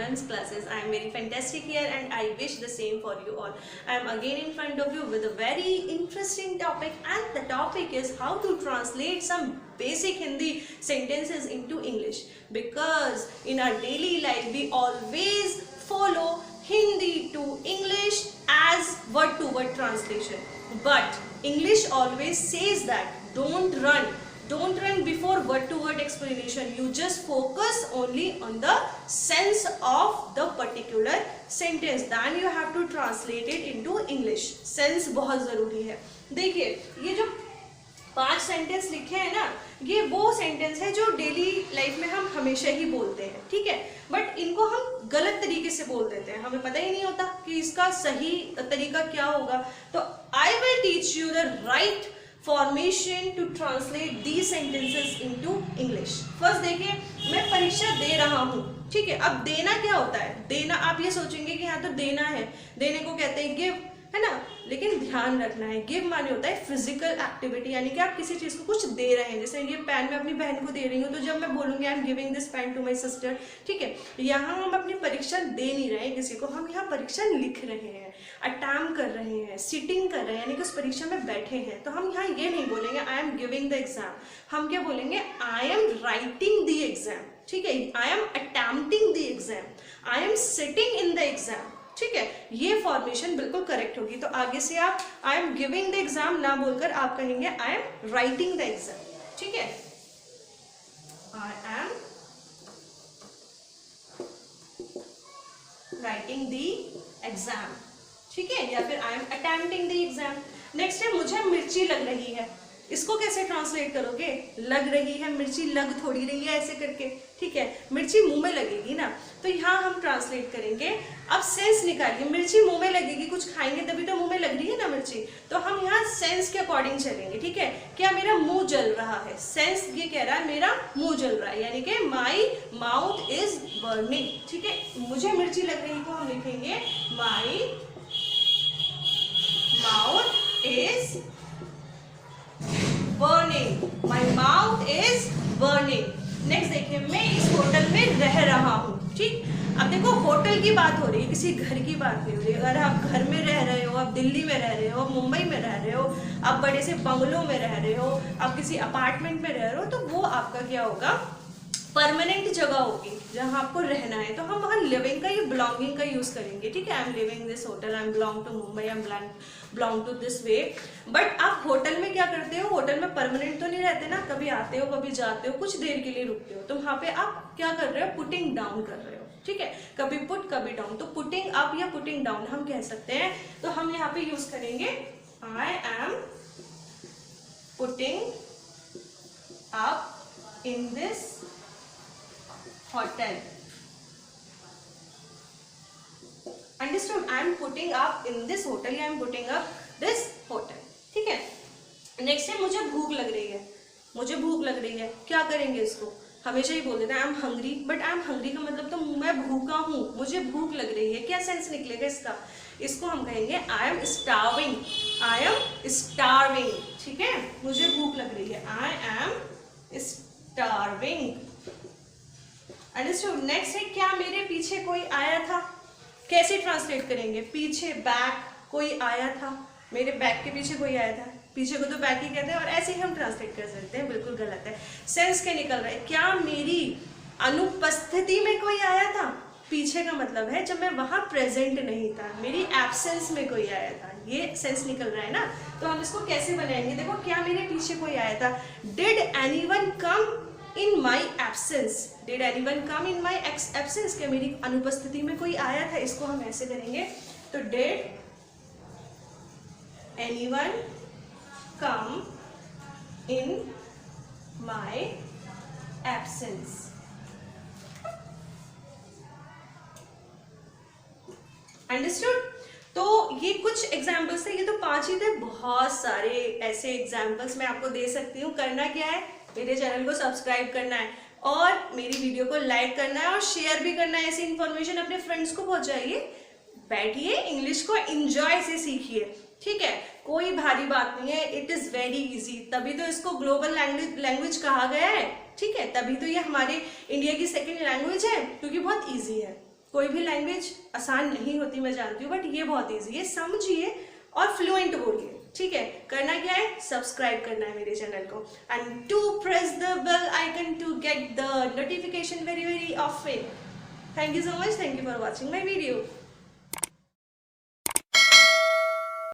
children's classes. I am very fantastic here and I wish the same for you all. I am again in front of you with a very interesting topic, and the topic is how to translate some basic Hindi sentences into English, because in our daily life we always follow Hindi to English as word to word translation, but English always says that don't run before word to word explanation. You just focus only on the sense of the particular sentence, then you have to translate it into English. Sense बहुत जरूरी है. देखिए ये जो 5 sentence लिखे हैं ना, ये वो सेंटेंस है जो डेली लाइफ में हम हमेशा ही बोलते हैं, ठीक है, बट इनको हम गलत तरीके से बोल देते हैं, हमें पता ही नहीं होता कि इसका सही तरीका क्या होगा. तो I will teach you the right formation to translate these sentences into English. First देखिए, मैं परीक्षा दे रहा हूँ, ठीक है. अब देना क्या होता है? देना, आप ये सोचेंगे कि हाँ तो देना है, देने को कहते हैं गिव, है ना, लेकिन ध्यान रखना है गिव माने होता है फिजिकल एक्टिविटी, यानी कि आप किसी चीज को कुछ दे रहे हैं. जैसे ये पेन मैं अपनी बहन को दे रही हूँ, तो जब मैं बोलूंगी I am giving this pen to my sister, ठीक है, यहाँ हम अपनी परीक्षा दे नहीं रहे हैं किसी को, हम यहाँ परीक्षा लिख रहे हैं, अटैम्प्ट कर रहे हैं, सिटिंग कर रहे हैं, यानी कि उस परीक्षा में बैठे हैं. तो हम यहाँ ये नहीं बोलेंगे आई एम गिविंग द एग्जाम, हम क्या बोलेंगे I am writing the exam, ठीक है, I M attempting the exam, I am sitting in the exam, ठीक है. ये फॉर्मेशन बिल्कुल करेक्ट होगी. तो आगे से आप आई एम गिविंग द एग्जाम ना बोलकर आप कहेंगे I am writing the exam, ठीक है, I am writing the exam, ठीक है, या फिर I am attempting the exam. Next है मुझे मिर्ची लग रही है. इसको कैसे ट्रांसलेट करोगे? लग रही है, मिर्ची लग थोड़ी रही है ऐसे करके, ठीक है, मिर्ची मुंह में लगेगी ना, तो यहाँ हम ट्रांसलेट करेंगे. अब सेंस निकालिए, मिर्ची मुंह में लगेगी, कुछ खाएंगे तभी तो मुंह में लग रही है ना मिर्ची, तो हम यहाँ सेंस के अकॉर्डिंग चलेंगे, ठीक है. क्या मेरा मुंह जल रहा है? सेंस ये कह रहा है मेरा मुंह जल रहा है, यानी कि माई माउथ इज बर्निंग, ठीक है. मुझे मिर्ची लग रही को हम लिखेंगे my mouth is burning, my mouth is burning. Next देखिए, मैं इस होटल में रह रहा हूँ, ठीक. अब देखो होटल की बात हो रही है, किसी घर की बात नहीं हो रही. अगर आप घर में रह रहे हो, आप दिल्ली में रह रहे हो, मुंबई में रह रहे हो, आप बड़े से बंगलों में रह रहे हो, आप किसी अपार्टमेंट में रह रहे हो, तो वो आपका क्या होगा? परमानेंट जगह होगी जहाँ आपको रहना है. तो हम वहाँ लिविंग का, ये बिलोंगिंग का यूज करेंगे, ठीक है. I am living this hotel, I am belong to Mumbai, I am belong to this way. But आप होटल में क्या करते हो? होटल में परमानेंट तो नहीं रहते ना, कभी आते हो कभी जाते हो, कुछ देर के लिए रुकते हो, तो वहाँ पे आप क्या कर रहे हो? पुटिंग डाउन कर रहे हो, ठीक है, कभी पुट कभी डाउन. तो पुटिंग अप या पुटिंग डाउन हम कह सकते हैं. तो हम यहाँ पे यूज करेंगे I am putting up in this hotel. Understood? I am putting up in this hotel. I am putting up this hotel. ठीक है. नेक्स्ट है मुझे भूख लग रही है. मुझे भूख लग रही है, क्या करेंगे इसको? हमेशा ही बोल देते हैं I am hungry, but I am hungry का मतलब तो मैं भूखा हूँ, मुझे भूख लग रही है. क्या सेंस निकलेगा इसका? इसको हम कहेंगे I am starving, I am starving, ठीक है, मुझे भूख लग रही है, I M starving. Understood. Next है क्या मेरे पीछे कोई आया था? कैसे ट्रांसलेट करेंगे? पीछे, बैक, कोई आया था, मेरे बैक के पीछे कोई आया था, पीछे को तो बैक ही कहते हैं, और ऐसे ही हम ट्रांसलेट कर सकते हैं. बिल्कुल गलत है. सेंस क्या निकल रहा है? क्या मेरी अनुपस्थिति में कोई आया था? पीछे का मतलब है जब मैं वहां प्रेजेंट नहीं था, मेरी एब्सेंस में कोई आया था, ये सेंस निकल रहा है ना. तो हम इसको कैसे बनाएंगे? देखो, क्या मेरे पीछे कोई आया था? Did anyone come in my absence? Did anyone come in my absence? क्या मेरी अनुपस्थिति में कोई आया था? इसको हम ऐसे करेंगे. तो did anyone come in my absence? Understood. तो ये कुछ एग्जाम्पल्स थे, ये तो 5 ही थे, बहुत सारे ऐसे एग्जाम्पल्स मैं आपको दे सकती हूँ. करना क्या है? मेरे चैनल को सब्सक्राइब करना है और मेरी वीडियो को लाइक करना है और शेयर भी करना है. ऐसी इन्फॉर्मेशन अपने फ्रेंड्स को पहुंचाइए. बैठिए, इंग्लिश को एंजॉय से सीखिए, ठीक है, कोई भारी बात नहीं है. इट इज वेरी इजी, तभी तो इसको ग्लोबल लैंग्वेज कहा गया है, ठीक है, तभी तो ये हमारे इंडिया की सेकेंड लैंग्वेज है, क्योंकि बहुत ईजी है. कोई भी लैंग्वेज आसान नहीं होती, मैं जानती हूँ, बट ये बहुत ईजी है, समझिए और फ्लुएंट बोलिए, ठीक है। करना क्या है, सब्सक्राइब करना है मेरे चैनल को, and to press the bell icon to get the notification very very often. Thank you so much, thank you for watching my video.